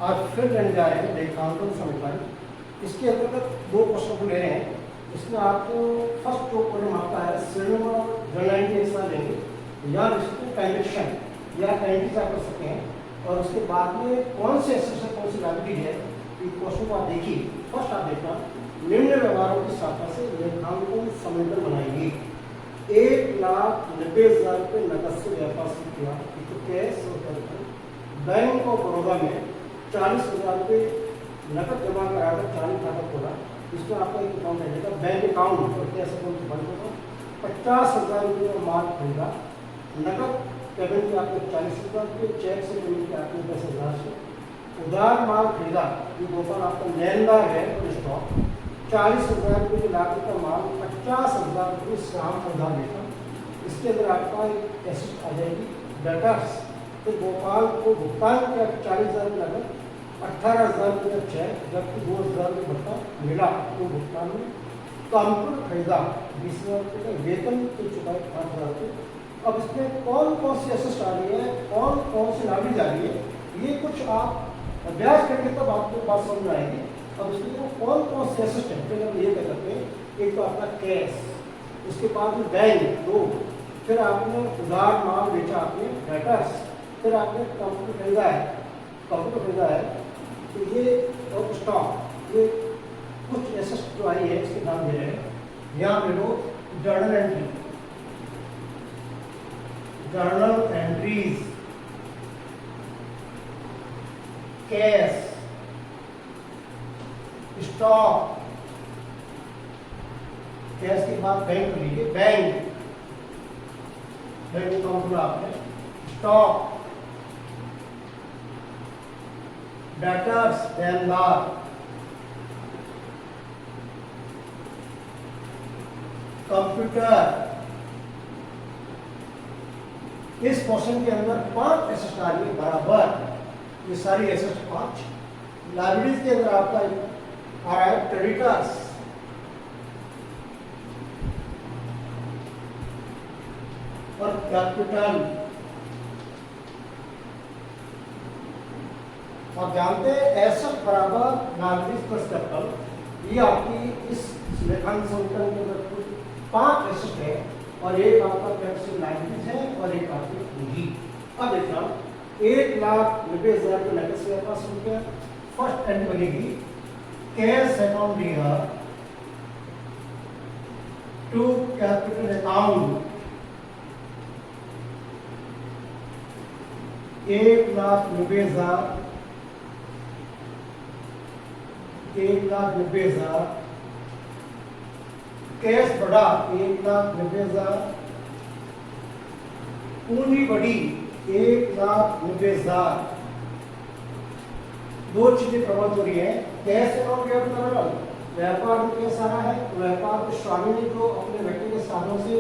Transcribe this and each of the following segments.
आज फिर लेने जा रहे हैं लेखांकन समीकरण। इसके अंतर्गत दो क्वेश्चन को ले रहे हैं। इसमें आपको फर्स्ट जो प्रॉब्लम आता है श्रेणी और जनरल एक साथ लेंगे या इसको कंडीशन या एंट्रीज आप कर सकते हैं और उसके बाद में कौन से एसेशन कौन सी लाइबिलिटी है ये क्वेश्चन को आप देखिए। फर्स्ट आप देखना निम्न व्यवहारों की शाखा से लेखांकन समीकरण बनाएंगे। 1,90,000 रुपये नकद से व्यापार से किया तो कैश बैंक ऑफ बड़ौदा में 40,000 रुपये नकद जमा कराकर चालू खाता खोला। इसमें आपका एक अकाउंट रहेगा बैंक अकाउंट और कैश अकाउंट बंद होगा। 50,000 रुपये का माल खरीदा, नकद पेमेंट की आपने 40,000 रुपये, चेक से पेमेंट की आपने 10,000 से। उधार माल खरीदा, ये गोपाल आपका लेनदार है और स्टॉक 40,000 रुपये की लागत का माल 50,000 रुपये श्याम उधार लेता। इसके अंदर आपका एक एसेट आ जाएगी डेटर्स। तो गोपाल को भुगतान किया 40,000 रुपये नकद, 18,000 रुपये चेक, जबकि 2,000 रुपये भत्ता मिला तो भुगतान में। कंप्यूटर खरीदा 20,000 रुपये का, वेतन की चुकाई 5,000 रुपये। अब इसमें कौन कौन सी एसेट आ रही है, कौन कौन सी लाइबिलिटी आ रही है, ये कुछ आप अभ्यास करके तब आपको बात समझ में आएगी। अब इसमें कौन कौन से एसेट है फिर हम ये कह सकते हैं। एक तो आपका कैश, उसके बाद में बैंक 2, फिर आपने उधार माल बेचा आपने डेटर्स, फिर आपने कंप्यूटर खरीदा है तो ये और स्टॉक, ये कुछ एसेट जो आई है इसके नाम दे रहे हैं। यहाँ पे लो journal entry, journal entries, cash, stock, cash के बाद बैंक लीजिए, बैंक अकाउंट आपने, स्टॉक, डेटर्स देनदार, कंप्यूटर। इस क्वेश्चन के अंदर 5 एसेट आ रही है बराबर, ये सारी एसेट 5। लाइबिलिटीज के अंदर आपका आ रहा है क्रेडिटर्स, और कैपिटल। आप जानते हैं एसेट बराबर लाइबिलिटीज प्लस कैपिटल, ये आपकी इस लेखांकन समीकरण के अंदर 5 एसेट है और एक आपका कैपिटल लाइबिलिटीज है और एक आपकी पूंजी। अब देखना 1,90,000 रुपये नकद से पास हो गया। फर्स्ट एंड बनेगी cash account here to capital account 1,90,000 cash बढ़ा 1,90,000, पूंजी बढ़ी 1,90,000। दो चीजें प्रभावित हो रही है। कैश अकाउंट क्या बता, व्यापार में कैश आ रहा है, व्यापार के स्वामी ने जो अपने व्यक्तिगत साधनों से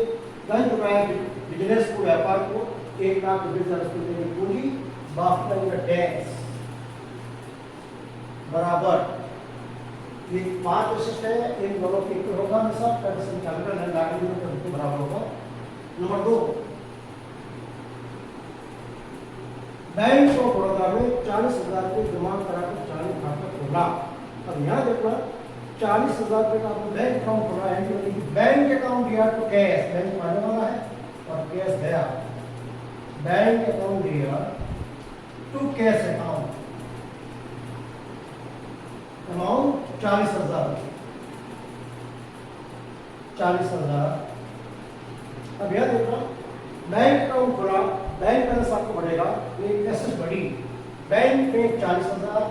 धन जुटाया बिजनेस को, व्यापार को 1,90,000 रुपये पूंजी, बाकी का टैक्स बराबर। ये 5 एसेट है, इन दोनों के इक्वल होगा हमेशा, कैपिटल एंड लायबिलिटी बराबर होगा। नंबर 2, बैंक ऑफ बड़ौदा में 40,000 रुपये जमा कराकर चालू खाता खोला। अब यहाँ देखना 40,000 रुपये का आपने बैंक अकाउंट खोला है, बैंक अकाउंट दिया तो कैश, बैंक आने वाला है और कैश गया। बैंक अकाउंट दिया टू कैश अकाउंट, अमाउंट 40,000, 40,000। अब यह देखना बैंक अकाउंट खुला, बैंक बैलेंस आपको बढ़ेगा, एक एसेट बढ़ी, बैंक में 40,000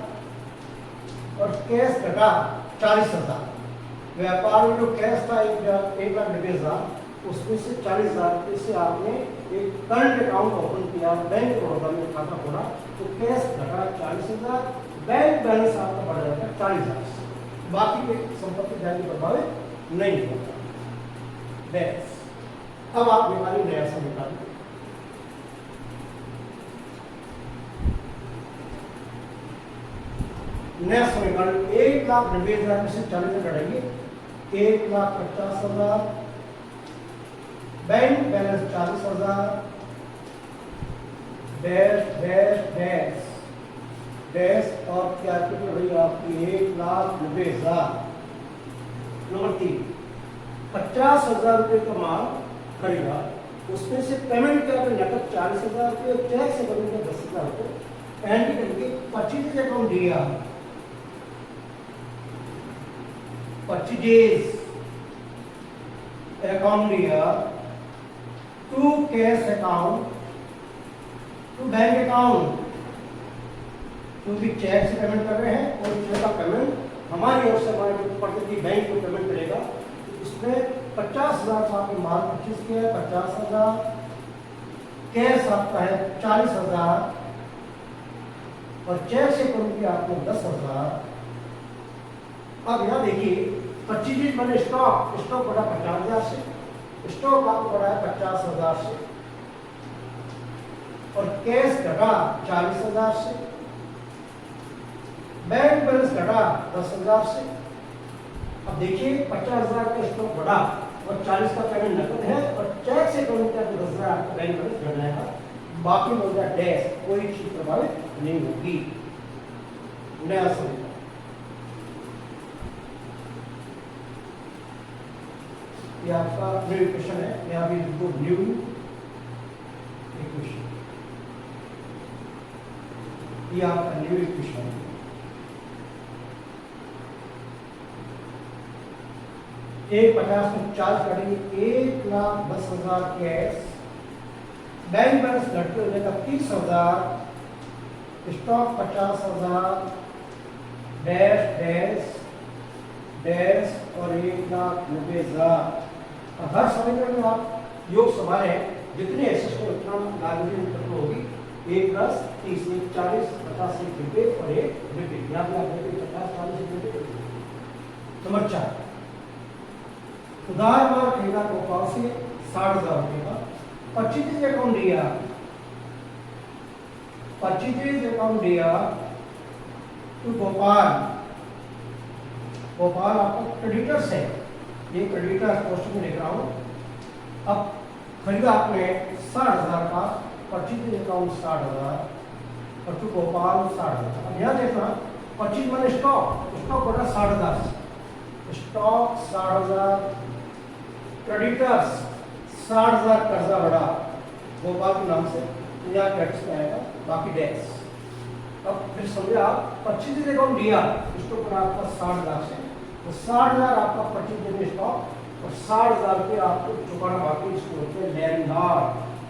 और कैश घटा 40,000। व्यापार में जो कैश था 1,90,000, उसमें से 40,000 से आपने एक करंट अकाउंट ओपन किया, बैंक बड़ौदा में खाता खोला, तो कैश घटा 40,000, बैंक बैलेंस आपका बढ़ जाता है 40,000। बाकी के संपत्ति जाति प्रभावित नहीं होता। बस अब आप बीमारी नया से निकालिए। नया समीकरण 1,90,000 में से 40,000 घटाइए, 1,50,000, bank balance 40,000, dash dash dash dash और कैपिटल रही आपकी 1,90,000। नंबर 3, 50,000 रुपये का माल खरीदा, उसमें से पेमेंट क्या करें, नकद 40,000 रुपये, टैक्स से बनेगा 10,000 रुपये। एंट्री करेंगे परचेज अकाउंट दिया, परचेज अकाउंट दिया to cash account to bank account, क्योंकि चेक से पेमेंट कर रहे हैं और चेक का पेमेंट हमारी ओर से हमारे प्रतिनिधि बैंक को पेमेंट करेगा। इसमें 50,000 का आपने माल परचेज किया है, 50,000 कैश आपका है 40,000 और चेक से करूंगी आपको 10,000। अब यहाँ देखिए परचेज मैंने स्टॉक बढ़ा 50,000 से, स्टॉक आपको बढ़ा है 50,000 से और कैश घटा 40,000 से, बैंक बैलेंस घटा 10,000 से। अब देखिए 50,000 का स्टॉक बढ़ा और 40 का पेमेंट नकद है और चेक से पेमेंट किया तो 10,000 आपका बैंक बैलेंस घट जाएगा, बाकी हो गया डैश, कोई चीज प्रभावित नहीं होगी। नया समय ये आपका न्यू इक्वेशन है, यहाँ भी लिखो न्यू इक्वेशन, ये आपका न्यू इक्वेशन है। एक 50 में 40 करेंगे, 1,10,000 कैश, बैंक बैलेंस घटते हो जाएगा 30,000, स्टॉक 50,000, डैश डैश डैश और 1,90,000। हर समीकरण में आप योग संभाले जितने एक्सेस को उतना लागत होगी, 1 + 30 में 40, 50 से रिपीट और 1 रिपीट, यहाँ पे आप 50, 40 रिपीट। नंबर 4, उधार माल खरीदा गोपाल से 60,000 रुपये का, परचेज अकाउंट दिया, परचेज अकाउंट दिया तो गोपाल आपका क्रेडिटर्स है, ये क्रेडिटर पोस्ट में लिख रहा हूँ। अब खरीदा आपने 60,000 का, परचेज अकाउंट 60,000 और तो गोपाल 60,000। अब यहाँ देखना परचेज मैंने स्टॉक बढ़ा 60,000, स्टॉक 60,000, क्रेडिटर्स 60,000, कर्जा बढ़ा गोपाल के नाम से, तो यहाँ टैक्स में आएगा, बाकी टैक्स। अब फिर समझे आप परचेज अकाउंट दिया, स्टॉक बढ़ा आपका 60,000 से, तो 60,000 आपका परचेज स्टॉक और 60,000 रुपये आपको चुकाना बाकी, इसको बोलते हैं लेनदार,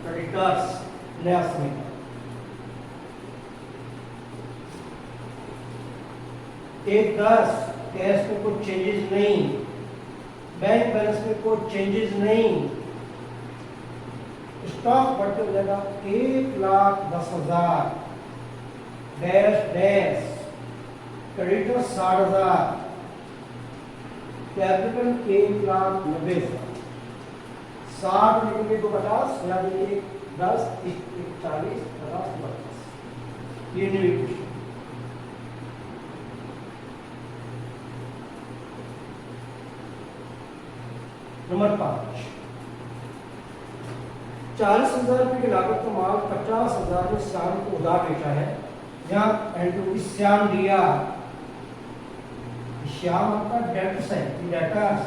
क्रेडिटर्स। नया समीकरण 1,10 कैश में कोई चेंजेस नहीं, बैंक बैलेंस में कोई चेंजेस नहीं, स्टॉक बढ़ते हो जाएगा 1,10,000, डैश डैश क्रेडिटर 60,000, कैपिटल 1,90,000, 60 लिखेंगे तो 50, या 10, 40, 50, 50। ये न्यू इक्वेशन। नंबर 5, 40,000 रुपये की लागत का माल 50,000 में श्याम को उधार बेचा है। यहाँ एंट्री श्याम दिया, श्याम आपका डेटर्स है, डेटर्स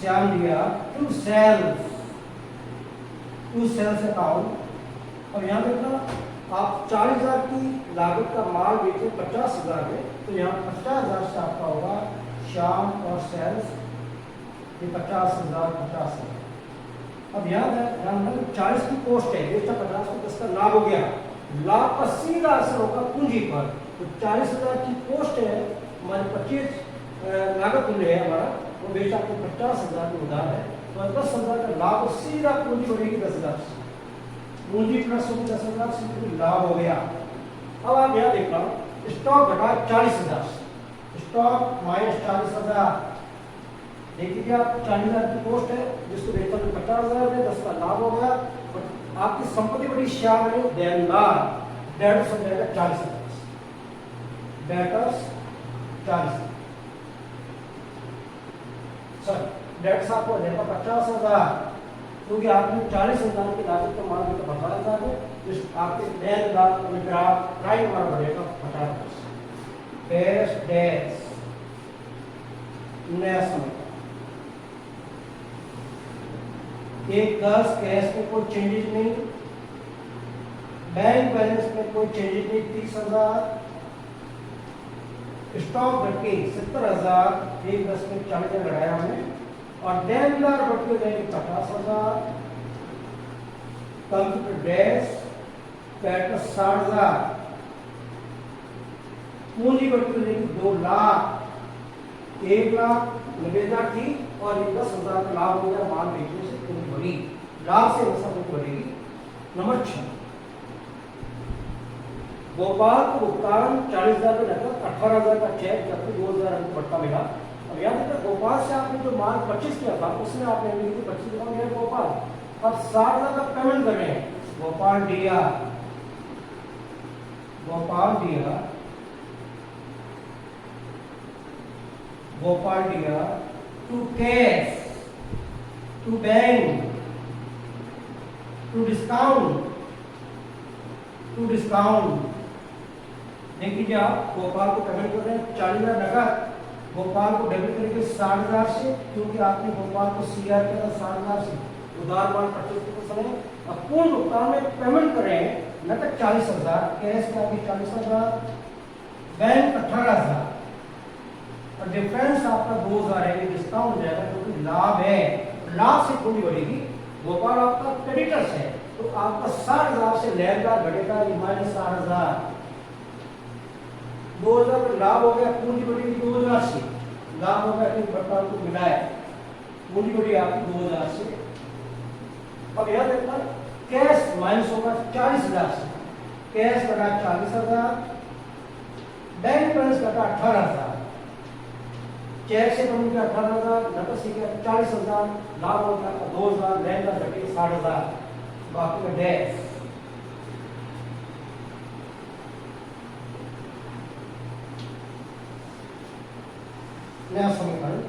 श्याम दिया टू सेल्स अकाउंट। और यहाँ देखना आप 40,000 की लागत का माल बेचे 50,000 में, तो यहाँ 50,000 से आपका होगा श्याम और सेल्स, ये 50,000 50,000। अब यहाँ 40 की कॉस्ट है, बेचा 50 को 10 का लाभ हो गया, लाभ का सीधा असर होगा पूंजी पर। तो 40,000 की कॉस्ट है हमारे, 25 लागत मूल्य है हमारा, वो बेचा आपको 50,000 की उधार है, तो 10,000 का लाभ सीधा पूंजी बढ़ेगी 10,000 से, पूंजी प्लस होगी 10,000 से, लाभ हो गया। अब आप यहाँ देखना स्टॉक घटा 40,000 से, स्टॉक माइनस 40,000, देखिए आप 40,000 की कॉस्ट है जिसको बेचा तो 50,000 है, 10 का लाभ हो गया और आपकी संपत्ति बड़ी श्याम है देनदार, डेटर्स हो जाएगा 40,000, डेटर्स 40,000, सर डेट्स आपको हो जाएगा 50,000, क्योंकि आपने 40,000 की लागत का माल बेचा 50,000 है, इस आपके डेढ़ लाख में ग्राफ प्राइस हमारा बढ़ेगा 50। डैश डैश नया समय एक 10 कैश में कोई चेंजेस नहीं, बैंक बैलेंस में कोई चेंजेस नहीं 30,000, स्टॉक घट के 70,000, एक 10 में 40,000 लगाया हमने, और डेनदार बढ़ के रहेगी 50,000, कंप्यूटर डैश पैटर्न 60,000, पूंजी बढ़ के रहेगी 2 लाख, 1,90,000 थी और 10,000 का लाभ हो गया माल बेचने से, पूंजी बढ़ी, लाभ से नफा पूंजी बढ़ेगी। नंबर 6, गोपाल को भुगतान 40,000 का नकद, 18,000 का चेक, जबकि 2,000 हमको बढ़ता मिला। अब याद रखना गोपाल से आपने जो माल परचेज किया था उसमें आपने 25 मेरा गोपाल, अब 60,000 का पेमेंट कर रहे हैं, गोपाल दिया to cash, to bank, to discount. देखिए आप गोपाल को पेमेंट कर रहे हैं 40,000 नकद, गोपाल को डेबिट करेंगे 60,000 से, क्योंकि आपने गोपाल को सीआर किया था 60,000 से उधार माल परचेज करते समय। अब पूर्ण भुगतान में पेमेंट कर रहे हैं नकद 40,000, कैश में आपकी 40,000, बैंक 18,000, और डिफरेंस आपका 2,000 है, डिस्काउंट हो जाएगा क्योंकि लाभ है, लाभ से पूंजी बढ़ेगी। गोपाल आपका क्रेडिटर्स है तो आपका 60,000 से लेनदार बढ़ेगा, माइनस 60,000, 2,000 का लाभ हो गया, पूंजी बढ़ेगी 2,000 से, लाभ हो गया एक बट्टा को मिला है, पूंजी बढ़ी आपकी 2,000 से। अब याद रखना कैश माइनस होगा 40,000 से, कैश लगा 40,000, बैंक बैलेंस लगा 18,000, चेक से कम किया 18,000, नकद से किया 40,000, लाभ हो गया 2,000, लेनदार घटे 60,000, बाकी का डैश। नया समीकरण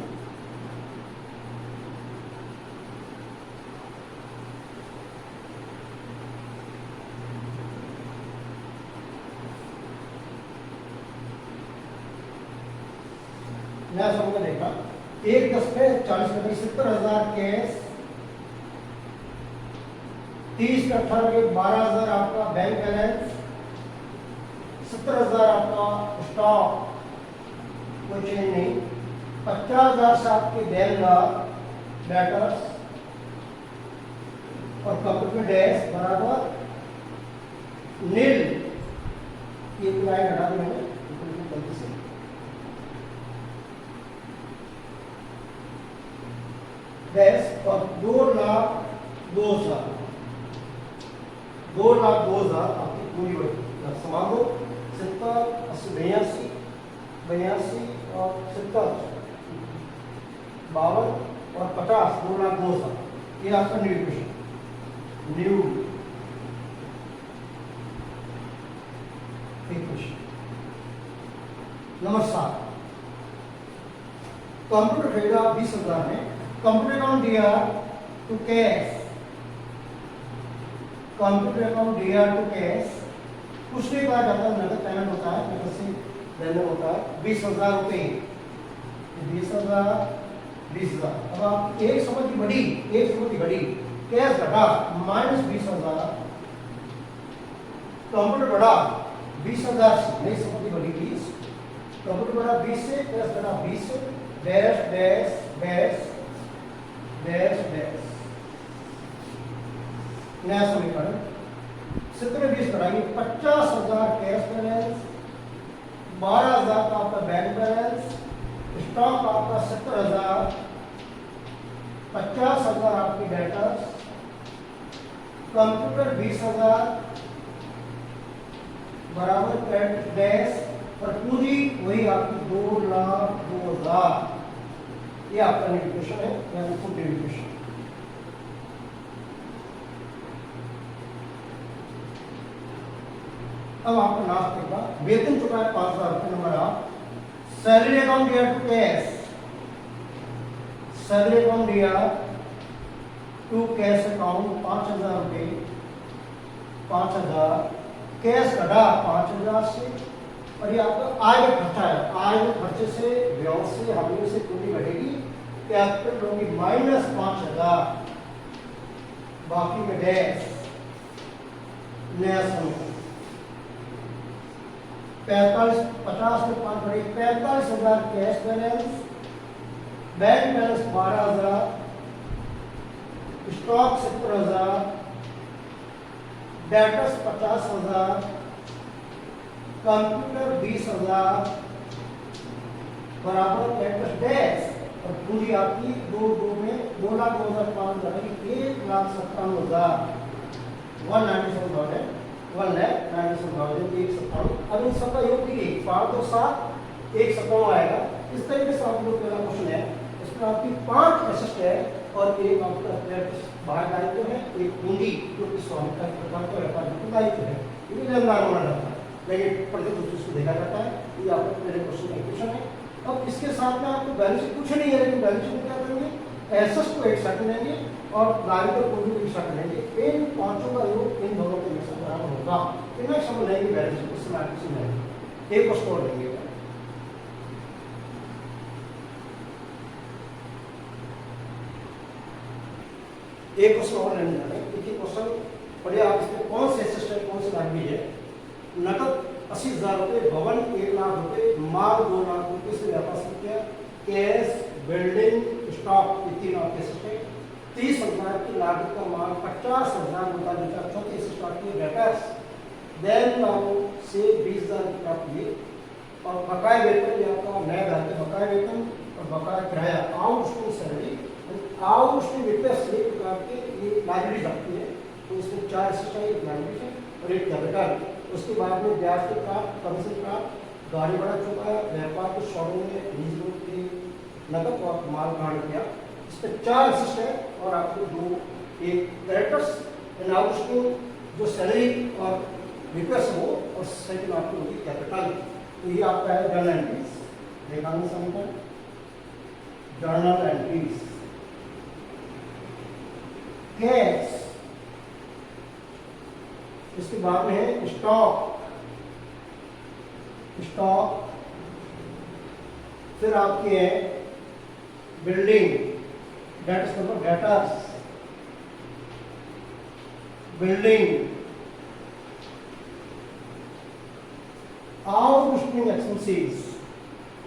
नया समीकरण देखा, 1/10 पे 40 में 70,000 कैश, 30 का 18 के 12,000 आपका बैंक बैलेंस, 70,000 आपका स्टॉक, कोई चेंज नहीं, 50,000 से आपके डेटर्स और कंप्यूटर डैश बराबर नील, ये लाइन हटा दी मैंने गलती से, डैश और 2,02,000 आपकी पूरी बढ़ी समान हो, 70, 80, 82 और 70, 52 और 50, 2,02,000, ये आपका new equation, new equation. Number 7, computer खरीदा 20,000 में, कंप्यूटर अकाउंट दिया टू कैश, कंप्यूटर अकाउंट दिया टू कैश, कुछ नहीं कहा जाता, नकद पेमेंट होता है, नकद से लेनदेन होता है, 20,000 रुपये, 20,000, 20,000। अब आप एक समझ बढ़ी, कैश घटा माइनस 20,000, कंप्यूटर बढ़ा 20,000 से, नई समझ बढ़ी 20, कंप्यूटर बढ़ा 20 से, कैश घटा 20 से, dash dash dash dash dash. नया समीकरण 70 में 20 बढ़ाइए, 50,000 कैश बैलेंस, 12,000 का आपका बैंक बैलेंस, स्टॉक आपका 70,000, 50,000 आपकी डेटर्स, कंप्यूटर 20,000 बराबर क्रेडिट डैश, और पूंजी वही आपकी 2,02,000, ये आपका इक्वेशन है, यानी फुल इक्वेशन। अब आपको लास्ट देखा, वेतन चुका है 5,000 रुपये, नंबर 8, सैलरी अकाउंट दिया टू कैश, सैलरी अकाउंट दिया टू कैश अकाउंट 5,000 रुपये, 5,000 कैश घटा 5,000 से, और ये आपका आय खर्चा है। आय खर्चे से व्यय से हमें से पूरी घटेगी, कैपिटल होगी माइनस 5,000, बाकी में डैश नया समूह 45, 50 में 5 बढ़ी 45,000 cash balance, bank balance 12,000, stock 70,000, debtors 50,000, computer 20,000, बराबर डेटर्स डैश, और पूरी आपकी 2 में 2,02,500 1,97,000, 197,000, 1,97,000 अब इन सबका योग कीजिए, 5 और 7 157 आएगा। इस तरीके से आप लोग पहला क्वेश्चन है, इसमें आपकी 5 एसेट है और एक आपका बाहर दायित्व है, एक पूंजी जो कि स्वामित्व का प्रकार का व्यापार दायित्व है, ये लेनदार होना रहता है, लेकिन प्रत्येक रूप से इसको देखा जाता है। ये आपका पहले क्वेश्चन का क्वेश्चन है। अब इसके साथ में आपको बैलेंस शीट कुछ नहीं है, लेकिन बैलेंस शीट क्या करेंगे, एसेट्स को एक साथ लेंगे और दायित्व पूंजी को एक साथ लेंगे, इन पांचों का योग इन दोनों के बीच बराबर होगा। इन्हें समझ लेंगे बैलेंस शीट, इसमें आप किसी नहीं एक क्वेश्चन और लेंगे। एक क्वेश्चन और लेने जा रहे हैं। देखिए क्वेश्चन पढ़िए आप, इसमें कौन से एसेट्स है, कौन से लायबिलिटी है। नकद 80,000 रुपये, भवन 1,00,000 रुपये, माल 2,00,000 रुपये से व्यापार से किया, कैश, बिल्डिंग, स्टॉक, ये तीन आपके एसेट है। 30,000 की लागत का माल 50,000 रुपये बेचा, चौथी एसेट आती है डेटर्स, देन से 20,000 की प्राप्त हुई, और बकाया वेतन या आपका नया दायित्व बकाया वेतन और बकाया किराया, आउटस्टैंडिंग सैलरी, आउटस्टैंडिंग वित्तीय से प्रकार के ये लायबिलिटी आती है। तो इसमें 4 एसेट है, एक लायबिलिटी है और एक कैपिटल। उसके बाद में ब्याज के प्राप्त, कमीशन प्राप्त, गाड़ी भाड़ा चुकाया, व्यापार के शोरूम में लीज के नकद और माल ग्रहण किया। इसमें 4 एसेट है और आपको 2 एक क्रेडिटर्स एंड आउटस्टैंडिंग जो सैलरी और रिक्वेस्ट हो, और सेकंड आपकी होगी कैपिटल। तो ये आपका है जर्नल एंट्रीज, रेखांकन समीकरण, जर्नल एंट्रीज। कैश, इसके बाद में है स्टॉक, स्टॉक, फिर आपकी है बिल्डिंग, डेटर्स मतलब डेटर्स, बिल्डिंग, आउटस्टैंडिंग एक्सपेंसेस,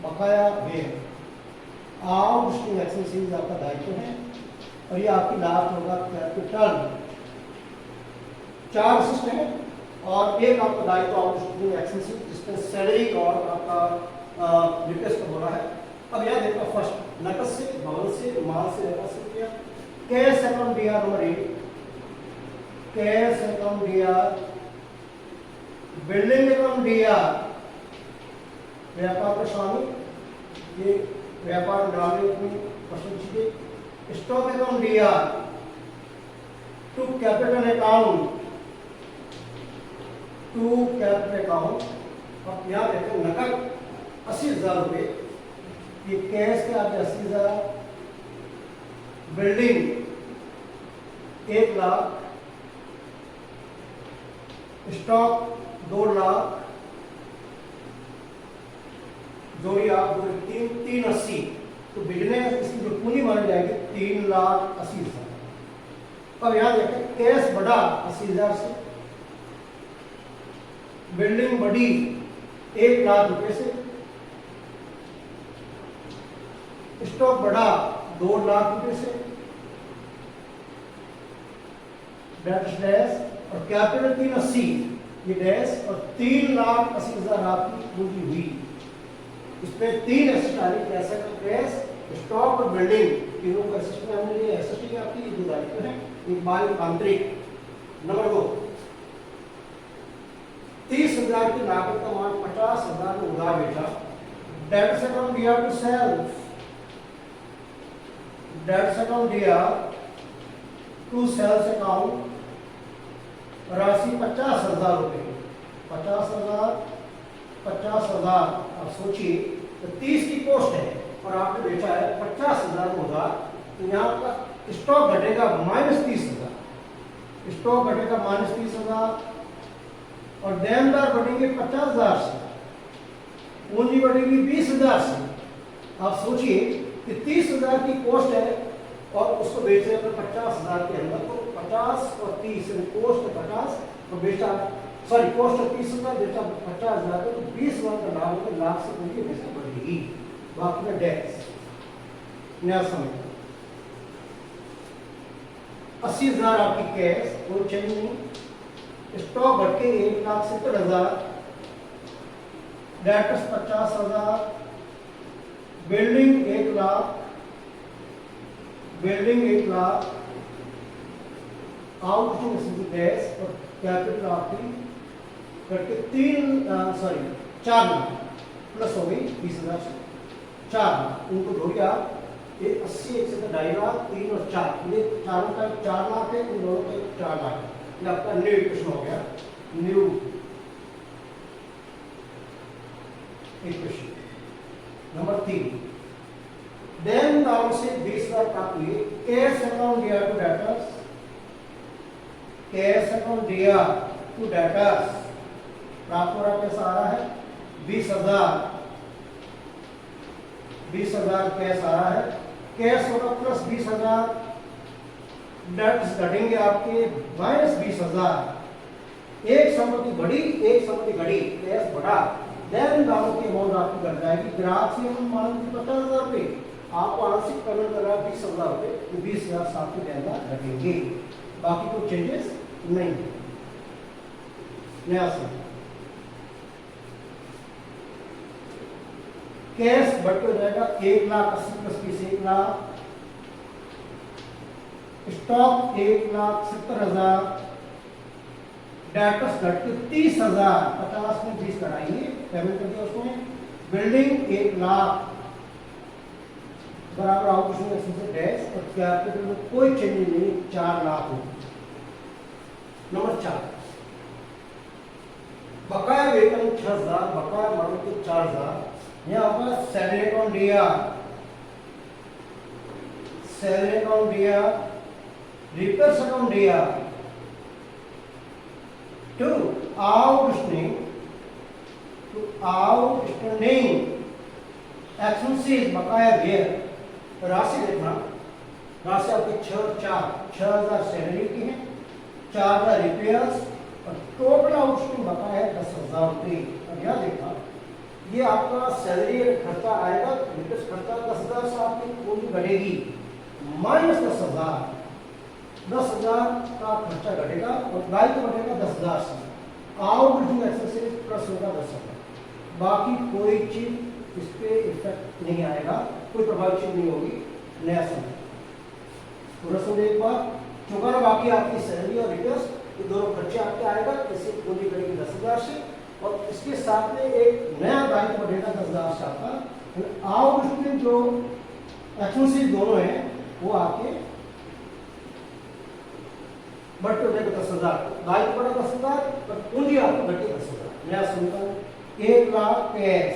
बकाया व्यय, आउटस्टैंडिंग एक्सपेंसेस आपका दायित्व है, और ये आपकी लास्ट होगा कैपिटल। 4 एसेट है और एक आपका दायित्व आउटस्टैंडिंग एक्सपेंसेस, जिसमें सैलरी और आपका रिक्वेस्ट का बोला है। अब यह देखो, फर्स्ट नकद से, भवन से, माल से व्यापार से किया, कैश अकाउंट दिया नंबर 1, कैश अकाउंट दिया, बिल्डिंग अकाउंट दिया, व्यापार का स्वामी, ये व्यापार डालने अपनी पसंद चीजें, स्टॉक अकाउंट दिया, to capital account, to capital account. अब यहाँ देखते हैं नकद 80,000 रुपये, ये कैश के आपके 80,000, बिल्डिंग 1,00,000, स्टॉक 2,00,000, जोड़िए आप 380, तो बिजनेस इसकी जो पूंजी मानी जाएगी 3,80,000। अब यहाँ देखें कैश बढ़ा 80,000 से, बिल्डिंग बढ़ी 1,00,000 रुपए से, स्टॉक बढ़ा 2,00,000 रुपए से, डैश और कैपिटल 380, ये डैश और 3,80,000 आपकी पूंजी हुई। इसमें 3 एसेट आ रही, कैसे कैश, स्टॉक और बिल्डिंग, तीनों को एसेट में हमने लिए। एसेट आपकी ये 2 दायित्व है, एक बाह्य आंतरिक। नंबर 2, 30,000 की लागत का माल 50,000 में उधार बेचा, डेट्स अकाउंट दिया टू सेल्फ, डेट्स अकाउंट दिया टू सेल्स अकाउंट, राशि 50,000 रुपये, 50,000, 50,000। अब सोचिए, तो 30 की पोस्ट है और आपने बेचा है 50,000 में उधार, तो यहाँ का स्टॉक घटेगा -30,000, स्टॉक घटेगा -30,000 और देनदार बढ़ेंगे 50,000 से, पूंजी बढ़ेगी 20,000 से। आप सोचिए कि 30,000 की कॉस्ट है और उसको बेच रहे हैं 50,000 के अंदर, तो 50 और 30 कॉस्ट 50 और बेचा सॉरी कॉस्ट 30,000 बेचा 50,000 तो 20,000 का लाभ होगा, लाभ से पूंजी हमेशा बढ़ेगी। बाकी में डेट्स नया समय 80,000 आपकी कैश, कोई चेंज नहीं। स्टॉक बढ़ के 1,70,000, डेटर्स 50,000, बिल्डिंग 1,00,000, आउटस्टैंडिंग कैश और कैपिटल आपकी करके 4 लाख प्लस हो गई 20,000 से 4 लाख। उनको ढूंढिए आप, ये 80 1 से 2.5 लाख, 3 और 4, ये चारों का 4 लाख है, इन दोनों का 4 लाख है। ये आपका न्यू इक्वेशन हो गया, न्यू इक्वेशन नंबर 3। देन दाम से 20,000 प्राप्त हुए, कैश अकाउंट दिया टू डेटर्स, कैश अकाउंट दिया टू डेटर्स प्राप्त हो रहा पैसा आ रहा है 20,000 कैश आ रहा है, कैश होगा प्लस 20,000, डेट्स घटेंगे आपके -20,000। एक संपत्ति बढ़ी, एक संपत्ति घटी, कैश बढ़ा, देन दामों की अमाउंट आपकी बढ़ जाएगी। ग्राहक से हम मान लीजिए 50,000 रुपये, आपको आंशिक पेमेंट कर रहा है 20,000 रुपये, तो 20,000 साथ में देनदार घटेंगे, बाकी कोई चेंजेस नहीं। नया समय कैश बढ़ के हो जाएगा 1,80,000 प्लस 20 1 लाख, स्टॉक 1,70,000, डेटर्स घट के 30,000, 50 में 20 बढ़ाइए, पेमेंट कर दिया उसमें। बिल्डिंग 1 लाख बराबर आउटस्टैंडिंग एक्सपेंस डैश और कैपिटल में कोई चेंज नहीं, 4 लाख हो। नंबर 4 बकाया वेतन 6,000, बकाया मांग के 4,000। यहाँ पर सैलरी अकाउंट दिया, सैलरी अकाउंट दिया, रिपेयर्स अकाउंट दिया, टू आउटस्टैंडिंग एक्सपेंसेस बकाया व्यय, राशि देखना, राशि आपकी 6,000 सैलरी की है, 4,000 रिपेयर्स और टोटल आउटस्टैंडिंग बकाया है 10,000 रुपये। और यह देखना, ये आपका सैलरी खर्चा आएगा, रिपेयर्स खर्चा 10,000 से आपकी पूंजी बढ़ेगी माइनस 10,000 का खर्चा घटेगा और दायित्व बढ़ेगा 10,000 से, आउटस्टैंडिंग एक्सपेंसेस प्लस होगा 10,000, बाकी कोई चीज इस पे इफेक्ट नहीं आएगा, कोई प्रभाव चीज नहीं होगी। नया समय पूरा समझे एक बार, चुकाना बाकी आपकी सैलरी और रिपेयर्स, ये दोनों खर्चे आपके आएगा, इससे पूंजी बढ़ेगी 10,000 से और इसके साथ में एक नया दायित्व बढ़ेगा 10,000 से आपका। आउटस्टैंडिंग जो एक्सपेंसेस दोनों हैं वो आपके बढ़ते हो जाएगा 10,000, दायित्व बढ़ा 10,000 पर पूंजी आपको घटी 10,000। नया समीकरण 1 लाख कैश,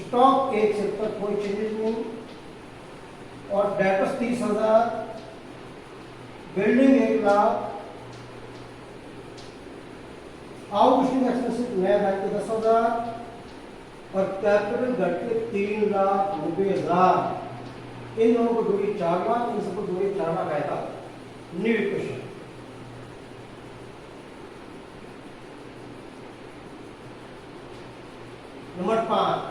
स्टॉक 1 से ऊपर कोई चेंजेस नहीं और debtors 30,000, building 1 lakh, outstanding expenses नया दायित्व 10,000 और कैपिटल घट के 3,90,000। इन दोनों को जोड़िए 4 लाख, इन सबको जोड़िए 4 लाख आएगा। न्यू इक्वेशन नंबर 5,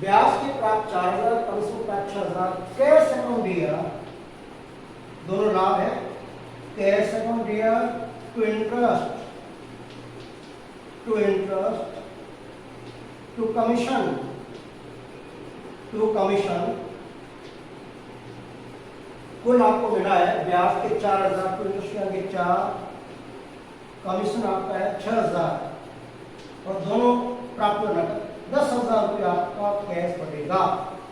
ब्याज के प्राप्त 4,000, कमीशन प्राप्त 6,000, कैश अकाउंट दिया, दोनों लाभ है, कैश अकाउंट दिया टू इंटरेस्ट, टू कमीशन, कुल आपको मिला है ब्याज के 4,000, टू इंटरेस्ट के 4, कमीशन आपका है 6,000 और दोनों प्राप्त होना 10,000 रुपये आपका कैश बढ़ेगा।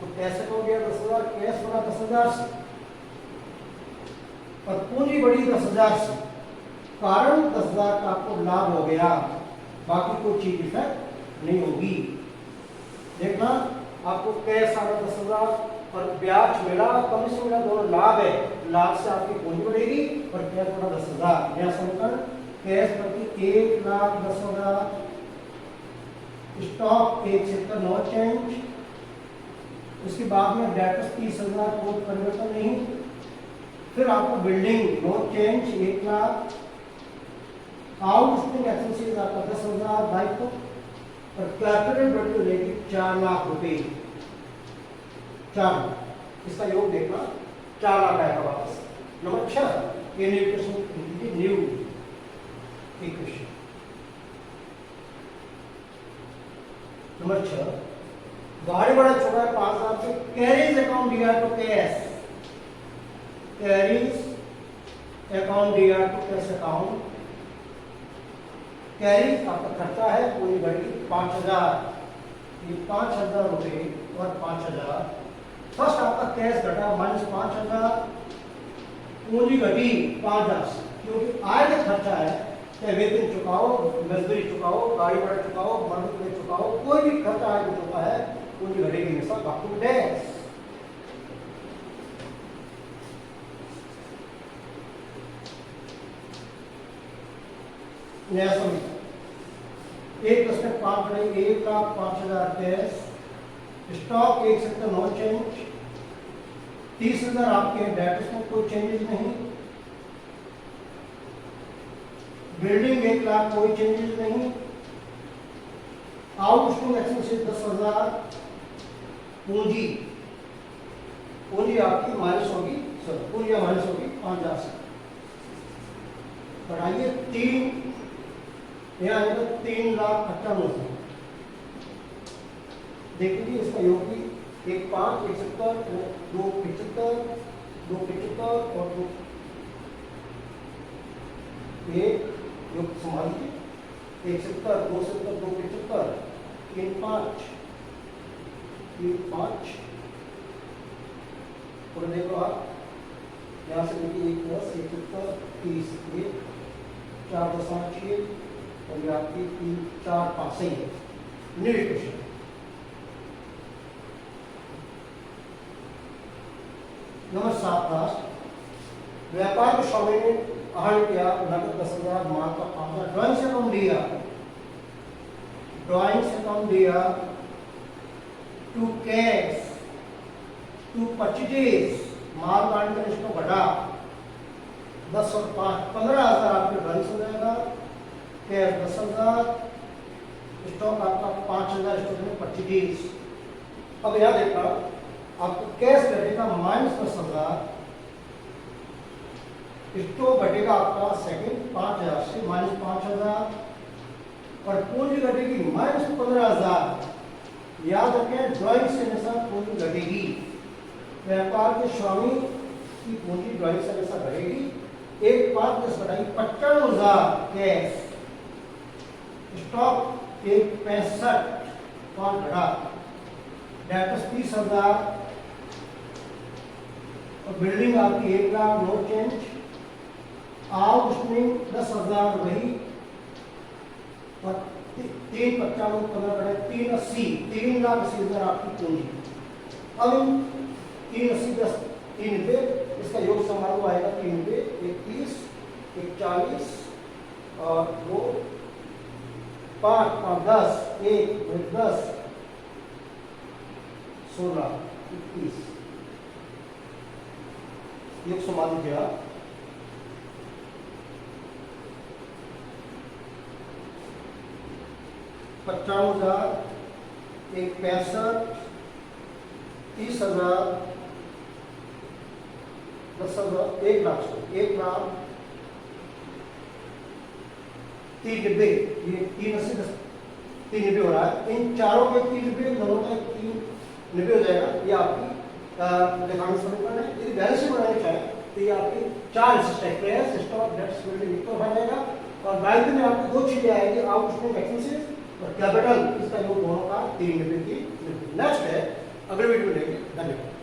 तो कैश अकाउंट दिया 10,000, कैश बढ़ा 10,000 से और पूंजी बढ़ी 10,000 से, कारण 10,000 का आपको लाभ हो गया, बाकी कोई चीज इफेक्ट नहीं होगी। देखना आपको कैश आ रहा 10,000, और ब्याज मिला, कमीशन मिला, दोनों लाभ है। लाभ से आपकी पूंजी बढ़ेगी और कैश बढ़ा 10,000। यह समीकरण कैश प्रति 1,10,000, स्टॉक 170 नो चेंज, उसके बाद में डेटर्स 30,000 कोई परिवर्तन नहीं, फिर आपको building no change 1 lakh, outstanding expenses आपका 10,000 दायित्व और कैपिटल बढ़ती रहेगी 4 लाख रुपए। 4 लाख, इसका योग देखना 4 लाख आएगा वापस। नंबर 6 ये न्यू इक्वेशन। नंबर 6 गाड़ी बड़ा चुका है 5,000 से, कैरीज अकाउंट दिया तो कैश, कैरीज अकाउंट दिया तो कैश अकाउंट, कैरीज आपका खर्चा है पूरी गाड़ी 5,000, ये 5,000 रुपए और 5,000। फर्स्ट आपका कैश घटा -5,000, पूंजी घटी 5,000 क्योंकि आय का खर्चा है, चाहे वेतन चुकाओ, मजदूरी चुकाओ, गाड़ी भाड़ा चुकाओ, मजदूरी चुकाओ, कोई भी खर्चा आय को चुका है, पूंजी घटेगी हमेशा बाकी टैक्स। नया समीकरण 1+5 बढ़ेगी 1,05,000 कैश, स्टॉक 170 नो चेंज, 30,000 आपके डेटर्स में कोई चेंजेस नहीं, बिल्डिंग 1 लाख कोई चेंजेस नहीं, आउटस्टैंडिंग एक्सपेंसेस 10,000, पूंजी पूंजी आपकी माइनस होगी, पूंजी माइनस होगी 5,000 से, बढ़ाइए 3, यहाँ आएगा 3,95,000। देखिए इसका योग भी 1,5, 170, 2,75, 2,75 और 2 योग संभालिए 170, 270, 2,75, 3,5, 3,5 और देखो आप यहाँ से देखिए 1+170, 30, 4.6 और ये आपकी 3, 4, 5 सही है। New equation. नंबर 7 लास्ट, व्यापार के स्वामी ने आहरण किया नगद 10,000, माल का 5,000, ड्राइंग से कम दिया, ड्राइंग से कम दिया टू कैश टू परचेज, माल गाड़ी का इसको बढ़ा 10 और 5, 15,000 आपके ड्राइंग से जाएगा, कैश 10,000, स्टॉक आपका 5,000, स्टॉक में परचेज। अब यहाँ देखा आपको कैश घटेगा -10,000, स्टॉक घटेगा आपका सेकंड 5,000 से -5,000 और पूंजी घटेगी -15,000। याद रखें ड्राइंग से हमेशा पूंजी घटेगी, व्यापार के स्वामी की पूंजी ड्राइंग से हमेशा बढ़ेगी। 1,5 घटाई 95,000 कैश, स्टॉक 1,65 5 घटा, डेटर्स 30,000 और बिल्डिंग आपकी 1 लाख नो चेंज, आउटस्टैंडिंग 10,000 वही और 3,95 15 बढ़े 3,80, 3,80,000 आपकी पूंजी। अब 3,80 10 3 इसका योग समारोह आएगा 3 31, 41 और 2 5 5 10 1 10 16 21 योग समाधि किया। $55,000, 65, 30,000, 10,000, 1 लाख 1 लाख 3,90, ये 3,80 3,90 हो रहा है। इन चारों के 3,90 दोनों का 3,90 हो जाएगा। ये आपकी लेखांकन समीकरण है। यदि बैलेंस शीट बनानी चाहे तो ये आपकी 4 स्टेप है, सिस्टम ऑफ डेट्स बिल्डिंग हो जाएगा और दायित्व में आपकी 2 चीजें आएगी, आउटस्टैंडिंग एक्सपेंसेस और कैपिटल, इसका योग दोनों का 3,90 की। नेक्स्ट है अगले वीडियो में लेंगे। धन्यवाद।